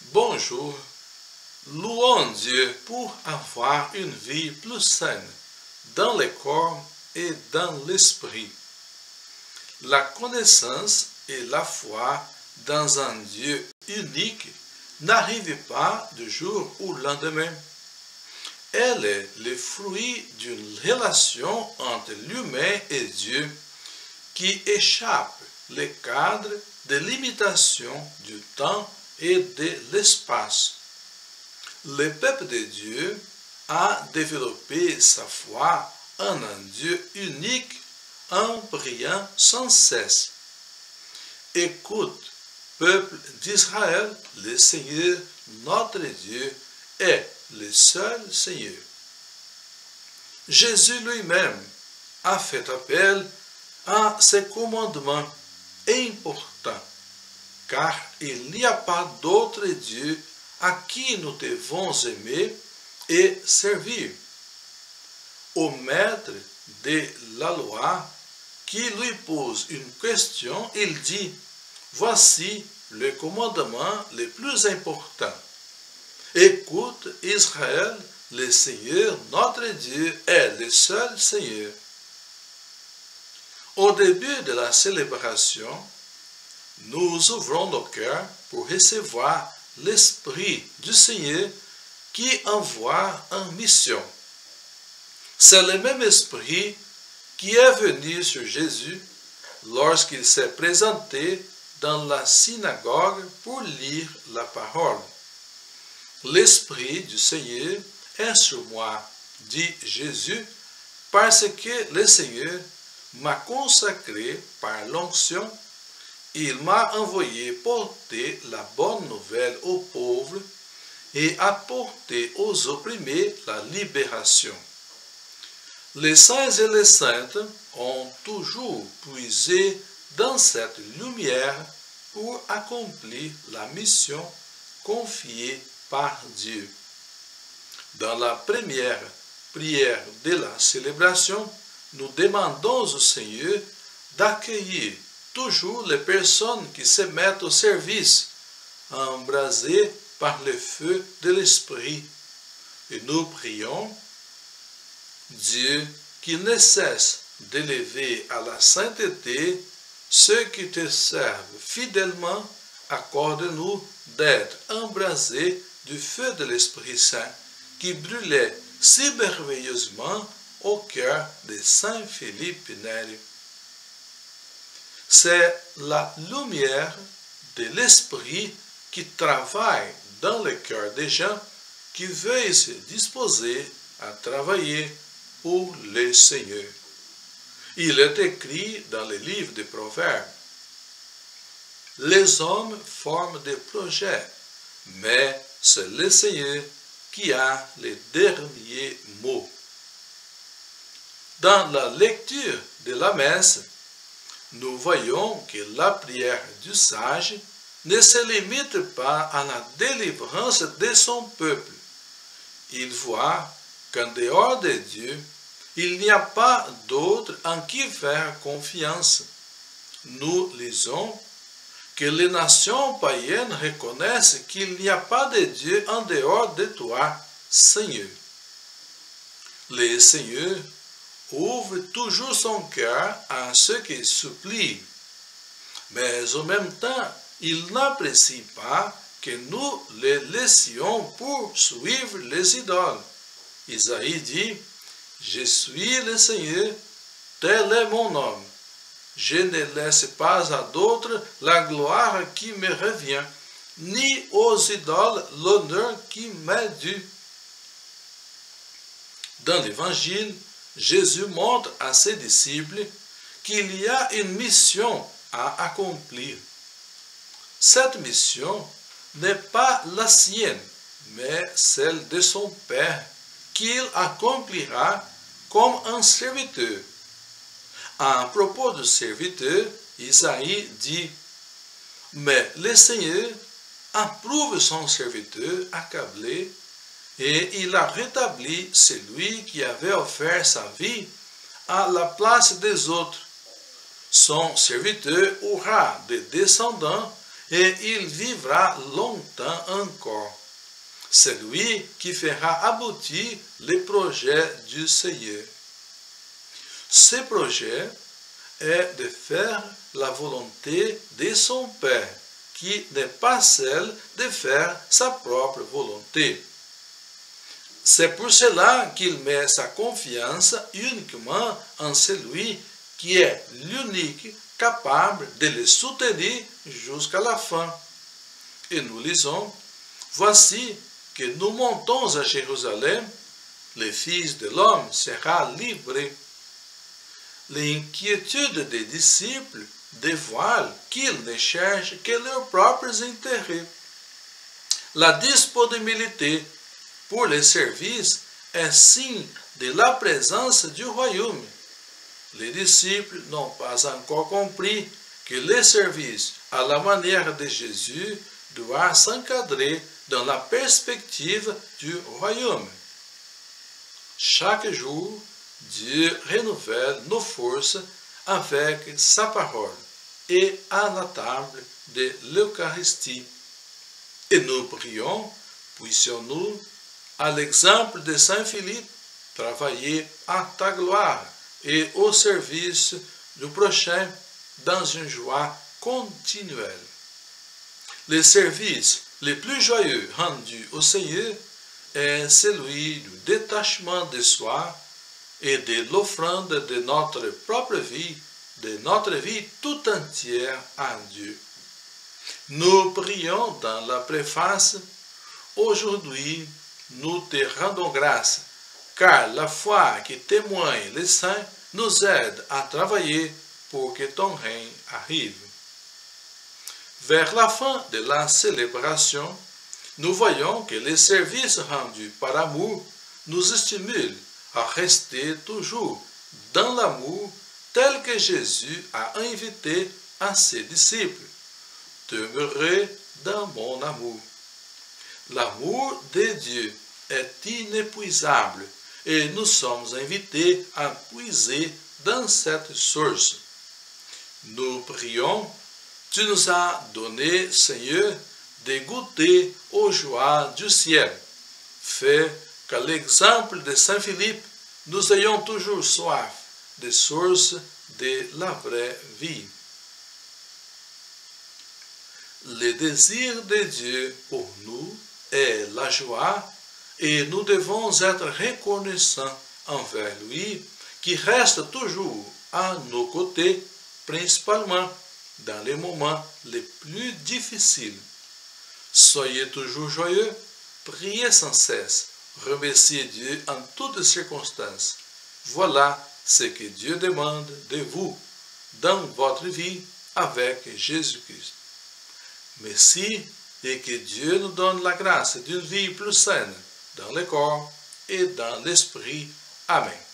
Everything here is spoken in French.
Bonjour, louons Dieu pour avoir une vie plus saine dans le corps et dans l'esprit. La connaissance et la foi dans un Dieu unique n'arrivent pas du jour au lendemain. Elle est le fruit d'une relation entre l'humain et Dieu qui échappe le cadre de limitation du temps et de l'espace. Le peuple de Dieu a développé sa foi en un Dieu unique en priant sans cesse. Écoute, peuple d'Israël, le Seigneur, notre Dieu, est le seul Seigneur. Jésus lui-même a fait appel à ces commandements importants, car il n'y a pas d'autre Dieu à qui nous devons aimer et servir. Au maître de la loi qui lui pose une question, il dit: voici le commandement le plus important. Écoute, Israël, le Seigneur, notre Dieu, est le seul Seigneur. Au début de la célébration, nous ouvrons nos cœurs pour recevoir l'Esprit du Seigneur qui envoie en mission. C'est le même Esprit qui est venu sur Jésus lorsqu'il s'est présenté dans la synagogue pour lire la parole. L'Esprit du Seigneur est sur moi, dit Jésus, parce que le Seigneur m'a consacré par l'onction. Il m'a envoyé porter la bonne nouvelle aux pauvres et apporter aux opprimés la libération. Les saints et les saintes ont toujours puisé dans cette lumière pour accomplir la mission confiée par Dieu. Dans la première prière de la célébration, nous demandons au Seigneur d'accueillir toujours les personnes qui se mettent au service, embrasées par le feu de l'Esprit. Et nous prions Dieu qui ne cesse d'élever à la sainteté ceux qui te servent fidèlement, accorde-nous d'être embrasés du feu de l'Esprit Saint qui brûlait si merveilleusement au cœur de Saint Philippe Neri. C'est la lumière de l'Esprit qui travaille dans le cœur des gens qui veulent se disposer à travailler pour le Seigneur. Il est écrit dans le livre des Proverbes: les hommes forment des projets, mais c'est le Seigneur qui a les derniers mots. Dans la lecture de la messe, nous voyons que la prière du sage ne se limite pas à la délivrance de son peuple. Il voit qu'en dehors de Dieu, il n'y a pas d'autre en qui faire confiance. Nous lisons que les nations païennes reconnaissent qu'il n'y a pas de Dieu en dehors de toi, Seigneur. Le Seigneur ouvre toujours son cœur à ceux qui supplient, mais en même temps, il n'apprécie pas que nous les laissions pour suivre les idoles. Isaïe dit: je suis le Seigneur, tel est mon nom. Je ne laisse pas à d'autres la gloire qui me revient, ni aux idoles l'honneur qui m'est dû. Dans l'Évangile, Jésus montre à ses disciples qu'il y a une mission à accomplir. Cette mission n'est pas la sienne, mais celle de son Père, qu'il accomplira comme un serviteur. À propos du serviteur, Isaïe dit: mais le Seigneur approuve son serviteur accablé, et il a rétabli celui qui avait offert sa vie à la place des autres. Son serviteur aura des descendants et il vivra longtemps encore. C'est lui qui fera aboutir les projets du Seigneur. Ce projet est de faire la volonté de son Père, qui n'est pas celle de faire sa propre volonté. C'est pour cela qu'il met sa confiance uniquement en celui qui est l'unique capable de le soutenir jusqu'à la fin. Et nous lisons, « Voici que nous montons à Jérusalem, le Fils de l'homme sera livré. » L'inquiétude des disciples dévoile qu'ils ne cherchent que leurs propres intérêts. La disponibilité pour les services est signe de la présence du royaume. Les disciples n'ont pas encore compris que les services à la manière de Jésus doivent s'encadrer dans la perspective du royaume. Chaque jour, Dieu renouvelle nos forces avec sa parole et à la table de l'Eucharistie. Et nous prions, puissions-nous, à l'exemple de Saint Philippe, travailler à ta gloire et au service du prochain dans une joie continuelle. Le service le plus joyeux rendu au Seigneur est celui du détachement de soi et de l'offrande de notre propre vie, de notre vie tout entière à Dieu. Nous prions dans la préface, « Aujourd'hui, nous te rendons grâce, car la foi qui témoigne les saints nous aide à travailler pour que ton règne arrive. » Vers la fin de la célébration, nous voyons que les services rendus par amour nous stimulent à rester toujours dans l'amour tel que Jésus a invité à ses disciples. Demeurez dans mon amour. L'amour de Dieu est inépuisable et nous sommes invités à puiser dans cette source. Nous prions, tu nous as donné, Seigneur, de goûter aux joies du ciel. Fais qu'à l'exemple de Saint Philippe, nous ayons toujours soif des sources de la vraie vie. Le désir de Dieu pour nous est la joie et nous devons être reconnaissants envers lui qui reste toujours à nos côtés, principalement dans les moments les plus difficiles. Soyez toujours joyeux, priez sans cesse, remerciez Dieu en toutes circonstances. Voilà ce que Dieu demande de vous dans votre vie avec Jésus-Christ. Merci et que Dieu nous donne la grâce d'une vie plus saine dans le corps et dans l'esprit. Amen.